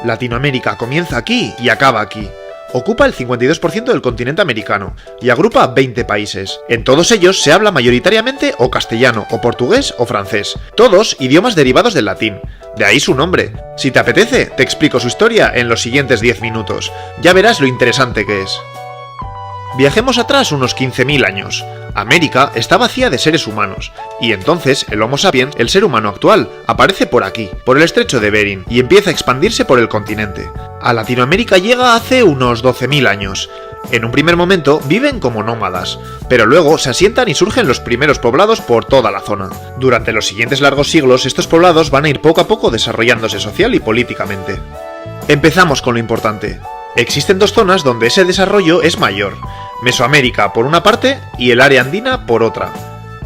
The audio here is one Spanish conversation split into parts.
Latinoamérica comienza aquí y acaba aquí. Ocupa el 52% del continente americano y agrupa 20 países. En todos ellos se habla mayoritariamente o castellano, o portugués o francés, todos idiomas derivados del latín. De ahí su nombre. Si te apetece, te explico su historia en los siguientes 10 minutos. Ya verás lo interesante que es. Viajemos atrás unos 15.000 años. América está vacía de seres humanos, y entonces el Homo sapiens, el ser humano actual, aparece por aquí, por el estrecho de Bering, y empieza a expandirse por el continente. A Latinoamérica llega hace unos 12.000 años. En un primer momento viven como nómadas, pero luego se asientan y surgen los primeros poblados por toda la zona. Durante los siguientes largos siglos, estos poblados van a ir poco a poco desarrollándose social y políticamente. Empezamos con lo importante. Existen dos zonas donde ese desarrollo es mayor. Mesoamérica por una parte y el área andina por otra.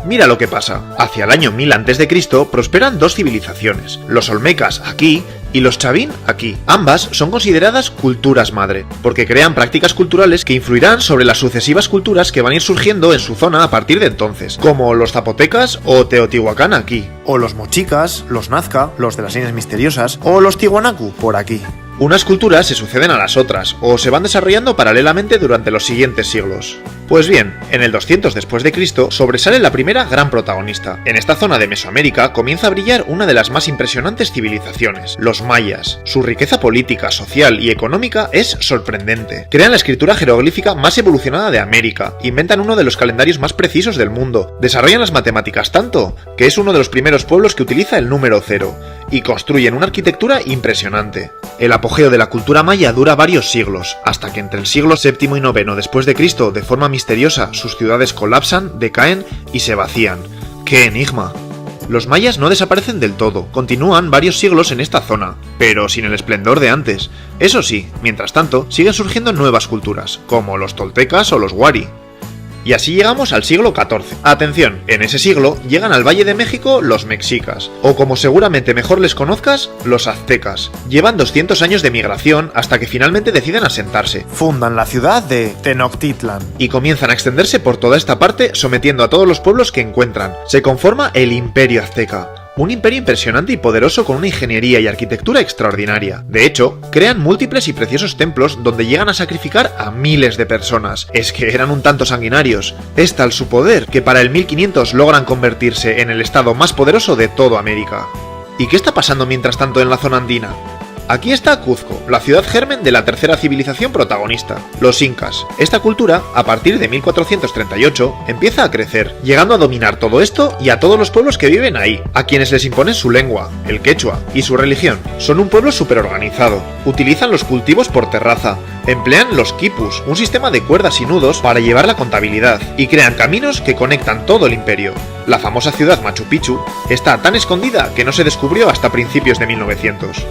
Mira lo que pasa. Hacia el año 1000 a.C. prosperan dos civilizaciones, los olmecas aquí y los chavín aquí. Ambas son consideradas culturas madre, porque crean prácticas culturales que influirán sobre las sucesivas culturas que van a ir surgiendo en su zona a partir de entonces, como los zapotecas o teotihuacán aquí, o los mochicas, los nazca, los de las líneas misteriosas, o los tiwanaku por aquí. Unas culturas se suceden a las otras, o se van desarrollando paralelamente durante los siguientes siglos. Pues bien, en el 200 después de Cristo sobresale la primera gran protagonista. En esta zona de Mesoamérica comienza a brillar una de las más impresionantes civilizaciones, los mayas. Su riqueza política, social y económica es sorprendente. Crean la escritura jeroglífica más evolucionada de América, inventan uno de los calendarios más precisos del mundo, desarrollan las matemáticas tanto que es uno de los primeros pueblos que utiliza el número 0, y construyen una arquitectura impresionante. El apogeo de la cultura maya dura varios siglos, hasta que entre el siglo VII y IX después de Cristo, de forma misteriosa, sus ciudades colapsan, decaen y se vacían. ¡Qué enigma! Los mayas no desaparecen del todo, continúan varios siglos en esta zona, pero sin el esplendor de antes. Eso sí, mientras tanto, siguen surgiendo nuevas culturas, como los toltecas o los wari. Y así llegamos al siglo XIV. Atención, en ese siglo llegan al Valle de México los mexicas, o como seguramente mejor les conozcas, los aztecas. Llevan 200 años de migración hasta que finalmente deciden asentarse. Fundan la ciudad de Tenochtitlan y comienzan a extenderse por toda esta parte, sometiendo a todos los pueblos que encuentran. Se conforma el Imperio Azteca. Un imperio impresionante y poderoso con una ingeniería y arquitectura extraordinaria. De hecho, crean múltiples y preciosos templos donde llegan a sacrificar a miles de personas. Es que eran un tanto sanguinarios. Es tal su poder que para el 1500 logran convertirse en el estado más poderoso de toda América. ¿Y qué está pasando mientras tanto en la zona andina? Aquí está Cuzco, la ciudad germen de la tercera civilización protagonista, los incas. Esta cultura, a partir de 1438, empieza a crecer, llegando a dominar todo esto y a todos los pueblos que viven ahí, a quienes les imponen su lengua, el quechua, y su religión. Son un pueblo superorganizado, utilizan los cultivos por terraza, emplean los quipus, un sistema de cuerdas y nudos para llevar la contabilidad, y crean caminos que conectan todo el imperio. La famosa ciudad Machu Picchu está tan escondida que no se descubrió hasta principios de 1900.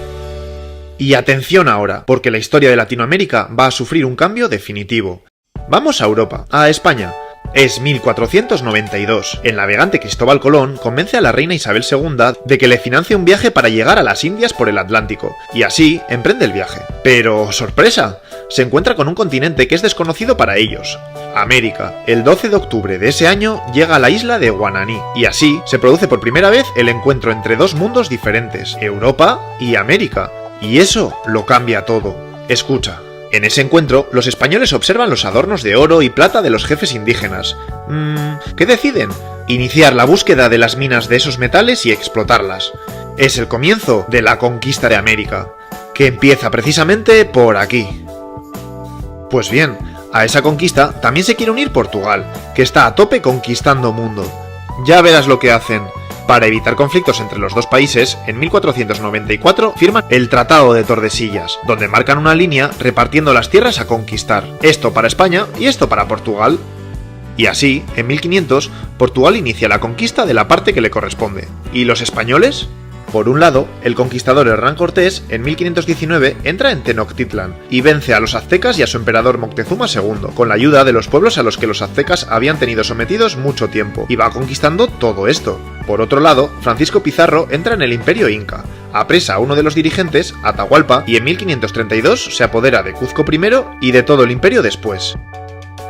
Y atención ahora, porque la historia de Latinoamérica va a sufrir un cambio definitivo. Vamos a Europa, a España. Es 1492. El navegante Cristóbal Colón convence a la reina Isabel II de que le financie un viaje para llegar a las Indias por el Atlántico, y así emprende el viaje. Pero, ¡sorpresa!, se encuentra con un continente que es desconocido para ellos, América. El 12 de octubre de ese año llega a la isla de Guananí, y así se produce por primera vez el encuentro entre dos mundos diferentes, Europa y América. Y eso lo cambia todo. Escucha. En ese encuentro, los españoles observan los adornos de oro y plata de los jefes indígenas. ¿Qué deciden? Iniciar la búsqueda de las minas de esos metales y explotarlas. Es el comienzo de la conquista de América, que empieza precisamente por aquí. Pues bien, a esa conquista también se quiere unir Portugal, que está a tope conquistando mundo. Ya verás lo que hacen. Para evitar conflictos entre los dos países, en 1494 firman el Tratado de Tordesillas, donde marcan una línea repartiendo las tierras a conquistar. Esto para España y esto para Portugal. Y así, en 1500, Portugal inicia la conquista de la parte que le corresponde. ¿Y los españoles? Por un lado, el conquistador Hernán Cortés, en 1519, entra en Tenochtitlan y vence a los aztecas y a su emperador Moctezuma II, con la ayuda de los pueblos a los que los aztecas habían tenido sometidos mucho tiempo, y va conquistando todo esto. Por otro lado, Francisco Pizarro entra en el Imperio Inca, apresa a uno de los dirigentes, Atahualpa, y en 1532 se apodera de Cuzco primero y de todo el imperio después.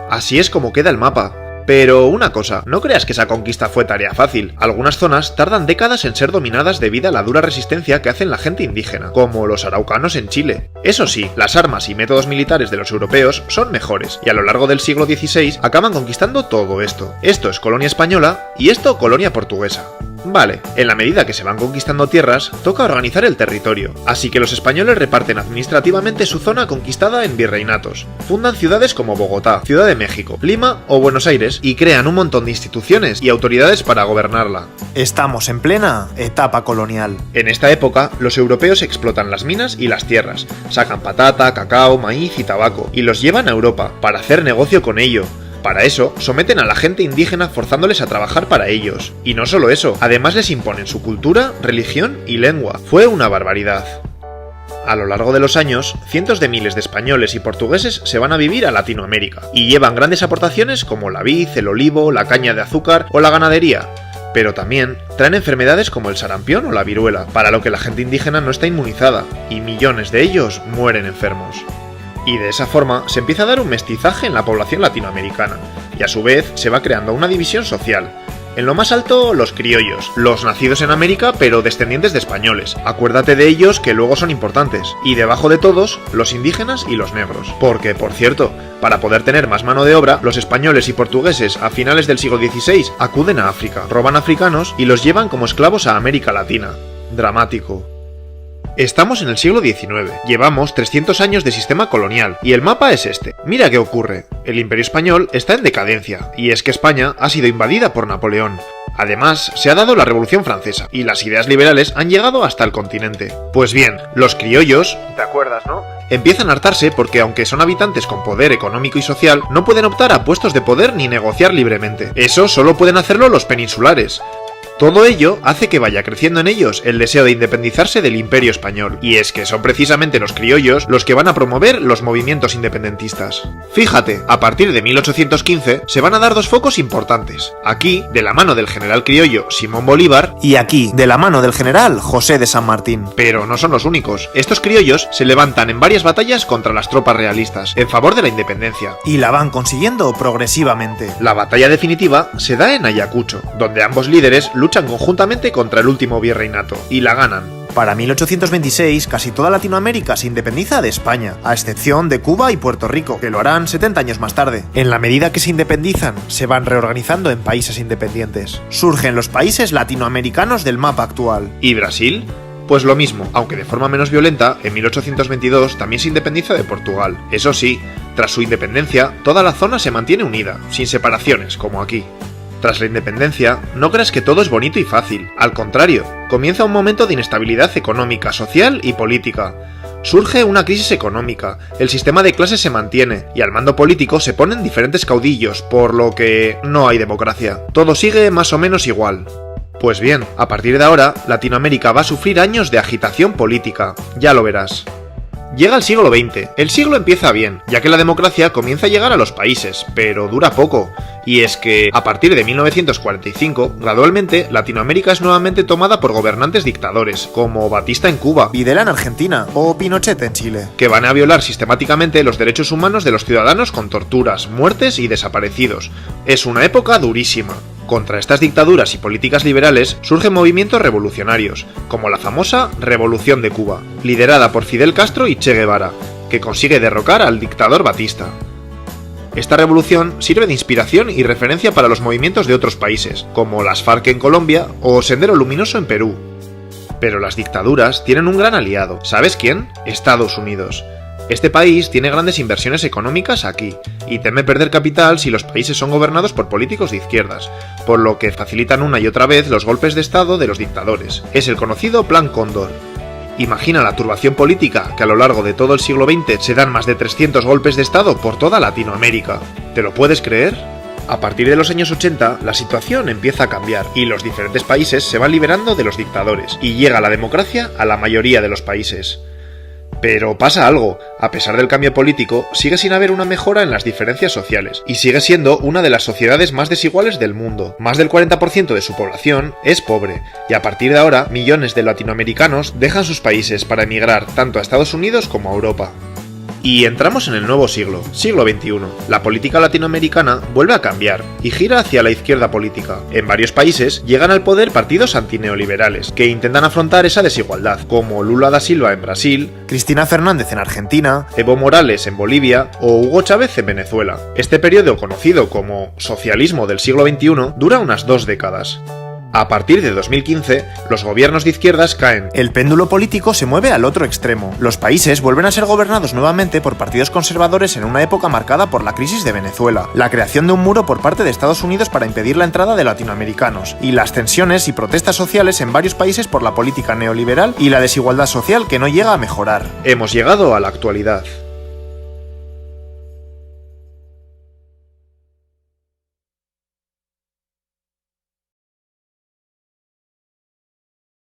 Así es como queda el mapa. Pero una cosa, no creas que esa conquista fue tarea fácil. Algunas zonas tardan décadas en ser dominadas debido a la dura resistencia que hacen la gente indígena, como los araucanos en Chile. Eso sí, las armas y métodos militares de los europeos son mejores, y a lo largo del siglo XVI acaban conquistando todo esto. Esto es colonia española y esto colonia portuguesa. Vale, en la medida que se van conquistando tierras, toca organizar el territorio, así que los españoles reparten administrativamente su zona conquistada en virreinatos. Fundan ciudades como Bogotá, Ciudad de México, Lima o Buenos Aires y crean un montón de instituciones y autoridades para gobernarla. Estamos en plena etapa colonial. En esta época, los europeos explotan las minas y las tierras, sacan patata, cacao, maíz y tabaco, y los llevan a Europa para hacer negocio con ello. Para eso, someten a la gente indígena forzándoles a trabajar para ellos. Y no solo eso, además les imponen su cultura, religión y lengua. Fue una barbaridad. A lo largo de los años, cientos de miles de españoles y portugueses se van a vivir a Latinoamérica, y llevan grandes aportaciones como la vid, el olivo, la caña de azúcar o la ganadería. Pero también traen enfermedades como el sarampión o la viruela, para lo que la gente indígena no está inmunizada, y millones de ellos mueren enfermos. Y de esa forma se empieza a dar un mestizaje en la población latinoamericana, y a su vez se va creando una división social. En lo más alto, los criollos, los nacidos en América pero descendientes de españoles. Acuérdate de ellos que luego son importantes. Y debajo de todos, los indígenas y los negros. Porque, por cierto, para poder tener más mano de obra, los españoles y portugueses a finales del siglo XVI acuden a África, roban africanos y los llevan como esclavos a América Latina. Dramático. Estamos en el siglo XIX, llevamos 300 años de sistema colonial, y el mapa es este. Mira qué ocurre, el Imperio Español está en decadencia, y es que España ha sido invadida por Napoleón. Además, se ha dado la Revolución Francesa, y las ideas liberales han llegado hasta el continente. Pues bien, los criollos, ¿te acuerdas, no?, empiezan a hartarse porque aunque son habitantes con poder económico y social, no pueden optar a puestos de poder ni negociar libremente. Eso solo pueden hacerlo los peninsulares. Todo ello hace que vaya creciendo en ellos el deseo de independizarse del Imperio Español, y es que son precisamente los criollos los que van a promover los movimientos independentistas. Fíjate, a partir de 1815 se van a dar dos focos importantes. Aquí, de la mano del general criollo Simón Bolívar, y aquí, de la mano del general José de San Martín. Pero no son los únicos. Estos criollos se levantan en varias batallas contra las tropas realistas, en favor de la independencia. Y la van consiguiendo progresivamente. La batalla definitiva se da en Ayacucho, donde ambos líderes luchan conjuntamente contra el último virreinato, y la ganan. Para 1826, casi toda Latinoamérica se independiza de España, a excepción de Cuba y Puerto Rico, que lo harán 70 años más tarde. En la medida que se independizan, se van reorganizando en países independientes. Surgen los países latinoamericanos del mapa actual. ¿Y Brasil? Pues lo mismo, aunque de forma menos violenta, en 1822 también se independiza de Portugal. Eso sí, tras su independencia, toda la zona se mantiene unida, sin separaciones, como aquí. Tras la independencia, no creas que todo es bonito y fácil. Al contrario, comienza un momento de inestabilidad económica, social y política. Surge una crisis económica, el sistema de clases se mantiene, y al mando político se ponen diferentes caudillos, por lo que no hay democracia. Todo sigue más o menos igual. Pues bien, a partir de ahora, Latinoamérica va a sufrir años de agitación política. Ya lo verás. Llega el siglo XX. El siglo empieza bien, ya que la democracia comienza a llegar a los países, pero dura poco. Y es que, a partir de 1945, gradualmente, Latinoamérica es nuevamente tomada por gobernantes dictadores, como Batista en Cuba, Videla en Argentina o Pinochet en Chile, que van a violar sistemáticamente los derechos humanos de los ciudadanos con torturas, muertes y desaparecidos. Es una época durísima. Contra estas dictaduras y políticas liberales surgen movimientos revolucionarios, como la famosa Revolución de Cuba, liderada por Fidel Castro y Che Guevara, que consigue derrocar al dictador Batista. Esta revolución sirve de inspiración y referencia para los movimientos de otros países, como las FARC en Colombia o Sendero Luminoso en Perú. Pero las dictaduras tienen un gran aliado. ¿Sabes quién? Estados Unidos. Este país tiene grandes inversiones económicas aquí, y teme perder capital si los países son gobernados por políticos de izquierdas, por lo que facilitan una y otra vez los golpes de estado de los dictadores. Es el conocido Plan Cóndor. Imagina la turbación política que a lo largo de todo el siglo XX se dan más de 300 golpes de estado por toda Latinoamérica. ¿Te lo puedes creer? A partir de los años 80, la situación empieza a cambiar y los diferentes países se van liberando de los dictadores, y llega la democracia a la mayoría de los países. Pero pasa algo, a pesar del cambio político, sigue sin haber una mejora en las diferencias sociales, y sigue siendo una de las sociedades más desiguales del mundo. Más del 40% de su población es pobre, y a partir de ahora, millones de latinoamericanos dejan sus países para emigrar tanto a Estados Unidos como a Europa. Y entramos en el nuevo siglo, siglo XXI. La política latinoamericana vuelve a cambiar y gira hacia la izquierda política. En varios países llegan al poder partidos antineoliberales que intentan afrontar esa desigualdad, como Lula da Silva en Brasil, Cristina Fernández en Argentina, Evo Morales en Bolivia o Hugo Chávez en Venezuela. Este periodo, conocido como socialismo del siglo XXI, dura unas 2 décadas. A partir de 2015, los gobiernos de izquierdas caen. El péndulo político se mueve al otro extremo. Los países vuelven a ser gobernados nuevamente por partidos conservadores en una época marcada por la crisis de Venezuela, la creación de un muro por parte de Estados Unidos para impedir la entrada de latinoamericanos, y las tensiones y protestas sociales en varios países por la política neoliberal y la desigualdad social que no llega a mejorar. Hemos llegado a la actualidad.